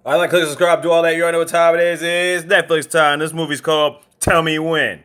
I like, click, subscribe, do all that. You already know what time it is. It's Netflix time. This movie's called Tell Me When.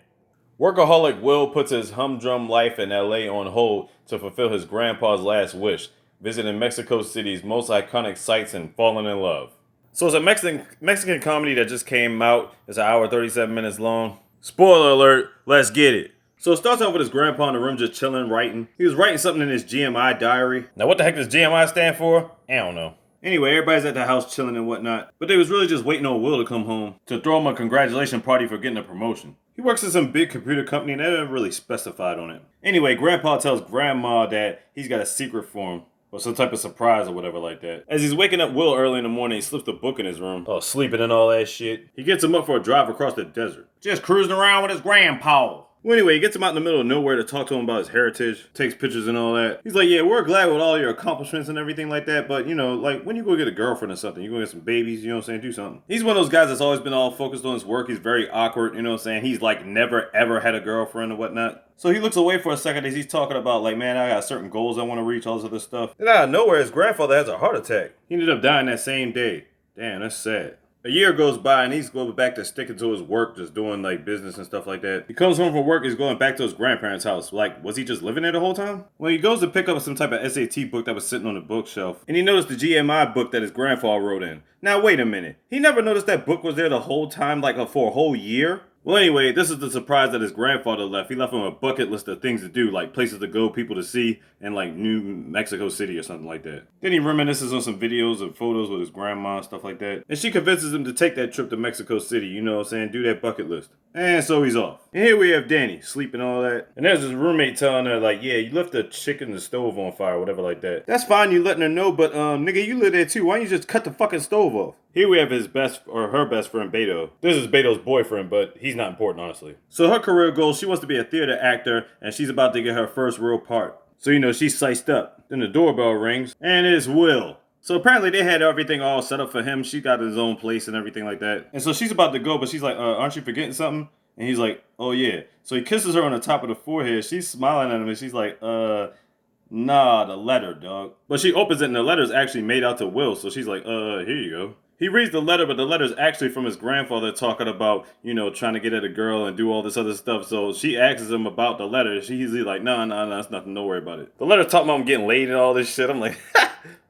Workaholic Will puts his humdrum life in LA on hold to fulfill his grandpa's last wish, visiting Mexico City's most iconic sites and falling in love. So it's a Mexican comedy that just came out. It's an hour 37 minutes long. Spoiler alert, let's get it. So it starts off with his grandpa in the room just chilling, writing. He was writing something in his GMI diary. Now what the heck does GMI stand for? I don't know. Anyway, everybody's at the house chilling and whatnot, but they was really just waiting on Will to come home to throw him a congratulation party for getting a promotion. He works at some big computer company and they never really specified on it. Anyway, Grandpa tells Grandma that he's got a secret for him, or some type of surprise or whatever like that. As he's waking up Will early in the morning, he slips a book in his room. Oh, sleeping and all that shit. He gets him up for a drive across the desert. Just cruising around with his grandpa. Well, anyway, he gets him out in the middle of nowhere to talk to him about his heritage, takes pictures and all that. He's like, yeah, we're glad with all your accomplishments and everything like that, but, you know, like, when you go get a girlfriend or something, you go get some babies, you know what I'm saying, do something. He's one of those guys that's always been all focused on his work. He's very awkward, you know what I'm saying. He's, like, never, ever had a girlfriend or whatnot. So he looks away for a second as he's talking about, like, man, I got certain goals I want to reach, all this other stuff. And out of nowhere, his grandfather has a heart attack. He ended up dying that same day. Damn, that's sad. A year goes by and he's going back to sticking to his work, just doing like business and stuff like that. He comes home from work, he's going back to his grandparents' house. Like, was he just living there the whole time? Well, he goes to pick up some type of SAT book that was sitting on the bookshelf, and he noticed the GMI book that his grandfather wrote in. Now, wait a minute. He never noticed that book was there the whole time, like for a whole year? Well, anyway, this is the surprise that his grandfather left. He left him a bucket list of things to do, like places to go, people to see, and like New Mexico City or something like that. Then he reminisces on some videos and photos with his grandma and stuff like that. And she convinces him to take that trip to Mexico City, you know what I'm saying, do that bucket list. And so he's off. And here we have Danny, sleeping all that. And there's his roommate telling her, like, yeah, you left the chicken and the stove on fire, whatever like that. That's fine, you letting her know, but nigga, you live there too. Why don't you just cut the fucking stove off? Here we have his best, or her best friend, Beto. This is Beto's boyfriend, but he's not important, honestly. So her career goal, she wants to be a theater actor, and she's about to get her first real part. So, you know, she's sized up. Then the doorbell rings, and it's Will. So apparently they had everything all set up for him. She got his own place and everything like that. And so she's about to go, but she's like, aren't you forgetting something? And he's like, oh yeah. So he kisses her on the top of the forehead. She's smiling at him, and she's like, nah, the letter, dog. But she opens it, and the letter's actually made out to Will. So she's like, here you go. He reads the letter, but the letter's actually from his grandfather talking about, you know, trying to get at a girl and do all this other stuff. So she asks him about the letter. She's like, nah, it's nothing. Don't worry about it. The letter's talking about him getting laid and all this shit. I'm like,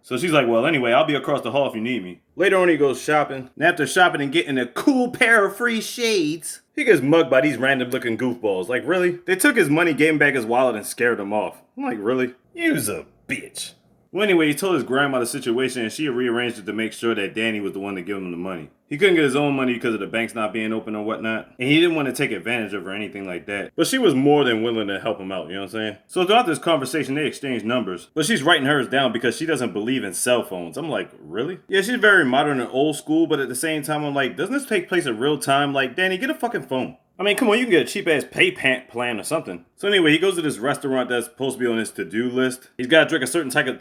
So she's like, well, anyway, I'll be across the hall if you need me. Later on, he goes shopping. And after shopping and getting a cool pair of free shades, he gets mugged by these random looking goofballs. Like, really? They took his money, gave him back his wallet, and scared him off. I'm like, really? You's a bitch. Well, anyway, he told his grandma the situation, and she rearranged it to make sure that Danny was the one to give him the money. He couldn't get his own money because of the banks not being open or whatnot, and he didn't want to take advantage of her or anything like that. But she was more than willing to help him out, you know what I'm saying? So throughout this conversation, they exchanged numbers, but she's writing hers down because she doesn't believe in cell phones. I'm like, really? Yeah, she's very modern and old school, but at the same time, I'm like, doesn't this take place in real time? Like, Danny, get a fucking phone. I mean, come on, you can get a cheap-ass pay plan or something. So anyway, he goes to this restaurant that's supposed to be on his to-do list. He's got to drink a certain type of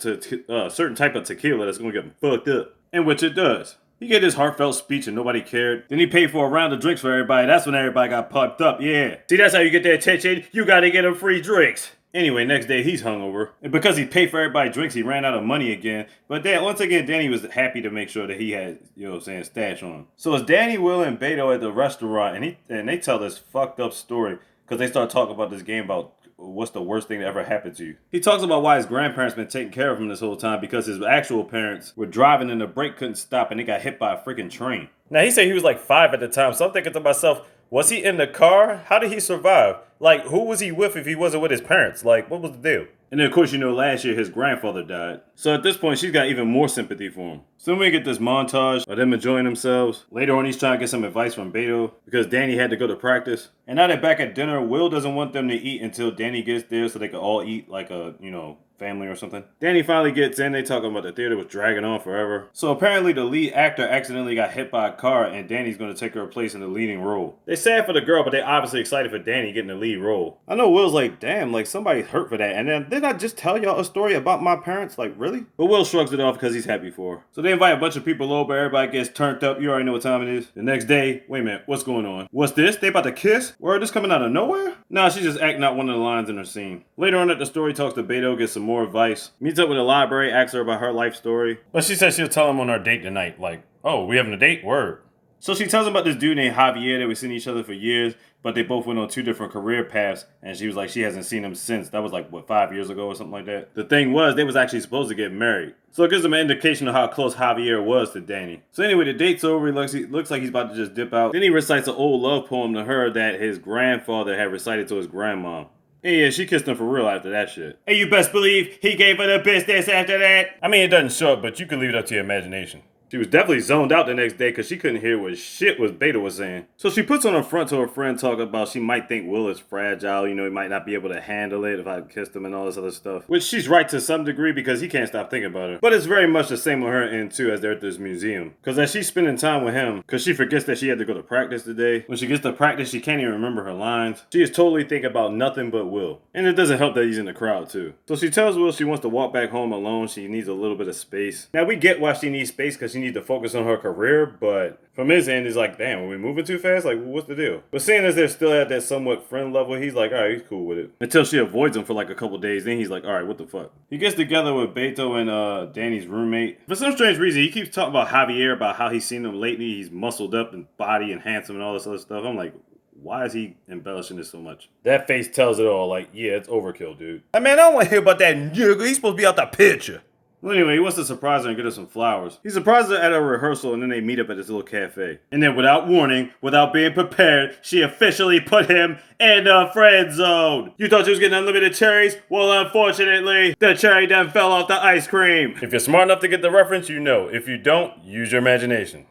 tequila that's going to get him fucked up. And which it does. He gave his heartfelt speech and nobody cared. Then he paid for a round of drinks for everybody. That's when everybody got pumped up, yeah. See, that's how you get their attention. You got to get them free drinks. Anyway, next day he's hungover. And because he paid for everybody drinks, he ran out of money again. But then, once again, Danny was happy to make sure that he had, you know what I'm saying, stash on him. So it's Danny, Will, and Beto at the restaurant, and they tell this fucked up story because they start talking about this game about what's the worst thing that ever happened to you. He talks about why his grandparents been taking care of him this whole time because his actual parents were driving and the brake couldn't stop and they got hit by a freaking train. Now, he said he was like 5 at the time, so I'm thinking to myself, was he in the car? How did he survive? Like, who was he with if he wasn't with his parents? Like, what was the deal? And then, of course, you know, last year his grandfather died. So at this point, she's got even more sympathy for him. So then we get this montage of them enjoying themselves. Later on, he's trying to get some advice from Beto because Danny had to go to practice. And now they're back at dinner. Will doesn't want them to eat until Danny gets there so they can all eat like a, you know, family or something. Danny finally gets in. They talking about the theater was dragging on forever. So apparently the lead actor accidentally got hit by a car and Danny's going to take her place in the leading role. They're sad for the girl, but they're obviously excited for Danny getting the lead role. I know Will's like, damn, like somebody's hurt for that. And then didn't I just tell y'all a story about my parents? Like, really? But Will shrugs it off because he's happy for her. So they invite a bunch of people over. Everybody gets turned up. You already know what time it is. The next day, wait a minute, what's going on? What's this? They about to kiss? Word, this coming out of nowhere? Nah, she's just acting out one of the lines in her scene. Later on at the story talks to Beto, gets some more advice. Meets up with a library, asks her about her life story. But she says she'll tell him on our date tonight. Like, oh, we having a date? Word. So she tells him about this dude named Javier that we've seen each other for years, but they both went on 2 different career paths, and she was like, she hasn't seen him since. That was like, what, 5 years ago or something like that? The thing was, they was actually supposed to get married. So it gives them an indication of how close Javier was to Danny. So anyway, the date's over. He looks like he's about to just dip out. Then he recites an old love poem to her that his grandfather had recited to his grandma. Yeah, she kissed him for real after that shit. And you best believe he gave her the business after that. I mean, it doesn't show up, but you can leave it up to your imagination. She was definitely zoned out the next day because she couldn't hear what shit was Beta was saying. So she puts on a front to her friend talking about she might think Will is fragile, he might not be able to handle it if I kissed him and all this other stuff. Which she's right to some degree because he can't stop thinking about her. But it's very much the same on her end too as they're at this museum. Because as she's spending time with him, because she forgets that she had to go to practice today. When she gets to practice, she can't even remember her lines. She is totally thinking about nothing but Will. And it doesn't help that he's in the crowd too. So she tells Will she wants to walk back home alone. She needs a little bit of space. Now we get why she needs space because she needs to focus on her career, but from his end, he's like, damn, are we moving too fast? Like, what's the deal? But seeing as they're still at that somewhat friend level, he's like, all right, he's cool with it. Until she avoids him for like a couple days, then he's like, all right, what the fuck? He gets together with Beto and Danny's roommate. For some strange reason, he keeps talking about Javier, about how he's seen him lately. He's muscled up in body and handsome and all this other stuff. I'm like, why is he embellishing this so much? That face tells it all. Like, yeah, it's overkill, dude. I mean, I don't want to hear about that nigga. He's supposed to be out the picture. Well, anyway, he wants to surprise her and get her some flowers. He surprises her at a rehearsal, and then they meet up at this little cafe. And then, without warning, without being prepared, she officially put him in the friend zone. You thought you was getting unlimited cherries? Well, unfortunately, the cherry done fell off the ice cream. If you're smart enough to get the reference, you know. If you don't, use your imagination.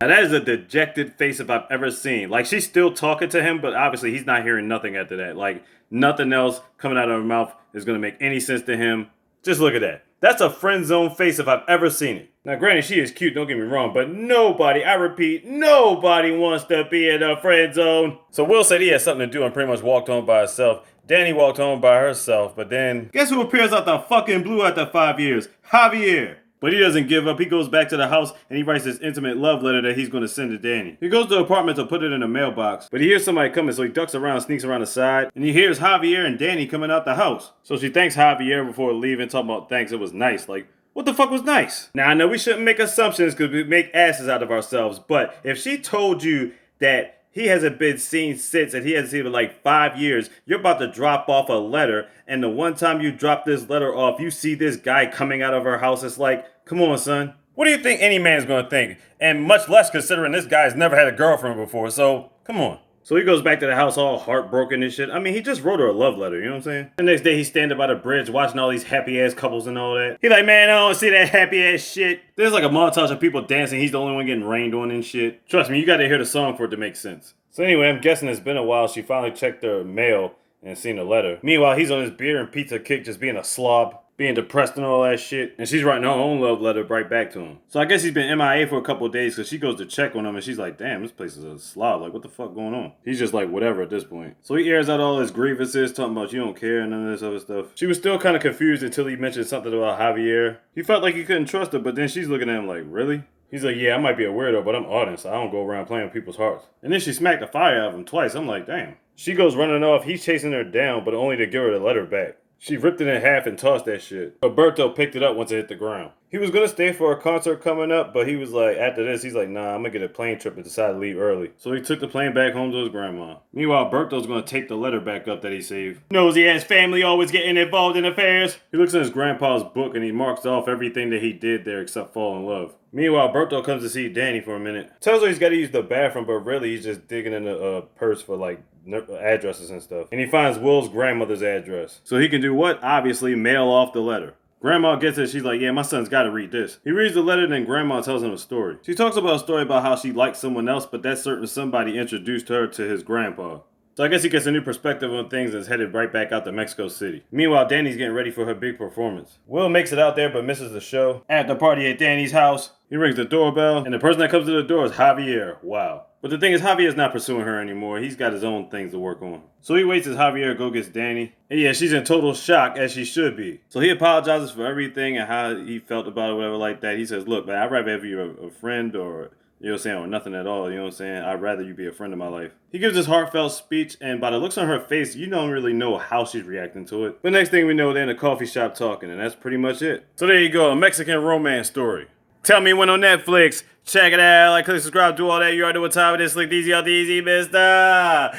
Now, that is a dejected face if I've ever seen. Like, she's still talking to him, but obviously he's not hearing nothing after that. Like, nothing else coming out of her mouth is going to make any sense to him. Just look at that. That's a friend zone face if I've ever seen it. Now, granted, she is cute, don't get me wrong, but nobody, I repeat, nobody wants to be in a friend zone. So Will said he had something to do and pretty much walked home by herself. Danny walked home by herself, but then, guess who appears out the fucking blue after 5 years? Javier. But he doesn't give up. He goes back to the house and he writes this intimate love letter that he's going to send to Danny. He goes to the apartment to put it in a mailbox, but he hears somebody coming, so he ducks around, sneaks around the side, and he hears Javier and Danny coming out the house. So she thanks Javier before leaving, talking about thanks, it was nice. Like, what the fuck was nice? Now, I know we shouldn't make assumptions because we make asses out of ourselves, but if she told you that he hasn't been seen since, and he hasn't seen him in like 5 years, you're about to drop off a letter, and the one time you drop this letter off, you see this guy coming out of her house, it's like, come on, son. What do you think any man's gonna think? And much less considering this guy's never had a girlfriend before, so come on. So he goes back to the house all heartbroken and shit. I mean, he just wrote her a love letter, you know what I'm saying? The next day he's standing by the bridge watching all these happy ass couples and all that. He's like, man, I don't see that happy ass shit. There's like a montage of people dancing. He's the only one getting rained on and shit. Trust me, you gotta hear the song for it to make sense. So anyway, I'm guessing it's been a while. She finally checked her mail and seen the letter. Meanwhile, he's on his beer and pizza kick just being a slob, being depressed and all that shit. And she's writing her own love letter right back to him. So I guess he's been MIA for a couple of days because she goes to check on him and she's like, damn, this place is a slob. Like, what the fuck going on? He's just like, whatever at this point. So he airs out all his grievances, talking about you don't care and none of this other stuff. She was still kind of confused until he mentioned something about Javier. He felt like he couldn't trust her, but then she's looking at him like, really? He's like, yeah, I might be a weirdo, but I'm honest. I don't go around playing with people's hearts. And then she smacked the fire out of him twice. I'm like, damn. She goes running off. He's chasing her down, but only to give her the letter back. She ripped it in half and tossed that shit. Roberto picked it up once it hit the ground. He was gonna stay for a concert coming up, but he was like, after this, he's like, nah, I'm gonna get a plane trip and decided to leave early. So he took the plane back home to his grandma. Meanwhile, Berto's gonna take the letter back up that he saved. Nosy ass family always getting involved in affairs. He looks in his grandpa's book and he marks off everything that he did there except fall in love. Meanwhile, Berto comes to see Danny for a minute. Tells her he's gotta use the bathroom, but really he's just digging in the purse for like addresses and stuff. And he finds Will's grandmother's address. So he can do what? Obviously, mail off the letter. Grandma gets it. She's like, yeah, my son's got to read this. He reads the letter, then Grandma tells him a story. She talks about a story about how she liked someone else, but that certain somebody introduced her to his grandpa. So I guess he gets a new perspective on things and is headed right back out to Mexico City. Meanwhile, Danny's getting ready for her big performance. Will makes it out there but misses the show. At the party at Danny's house, he rings the doorbell, and the person that comes to the door is Javier. Wow. But the thing is, Javier's not pursuing her anymore. He's got his own things to work on. So he waits as Javier go gets Danny. And yeah, she's in total shock, as she should be. So he apologizes for everything and how he felt about it, whatever like that. He says, look, man, I'd rather have you a friend or You know what I'm saying? Or nothing at all. You know what I'm saying? I'd rather you be a friend of my life. He gives this heartfelt speech, and by the looks on her face, you don't really know how she's reacting to it. But next thing we know, they're in a coffee shop talking, and that's pretty much it. So there you go, a Mexican romance story. Tell Me When on Netflix. Check it out. Like, click, subscribe, do all that. You already know what time it is. Slick, easy, out easy, mister.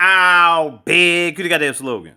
Ow, big. Who the goddamn slogan?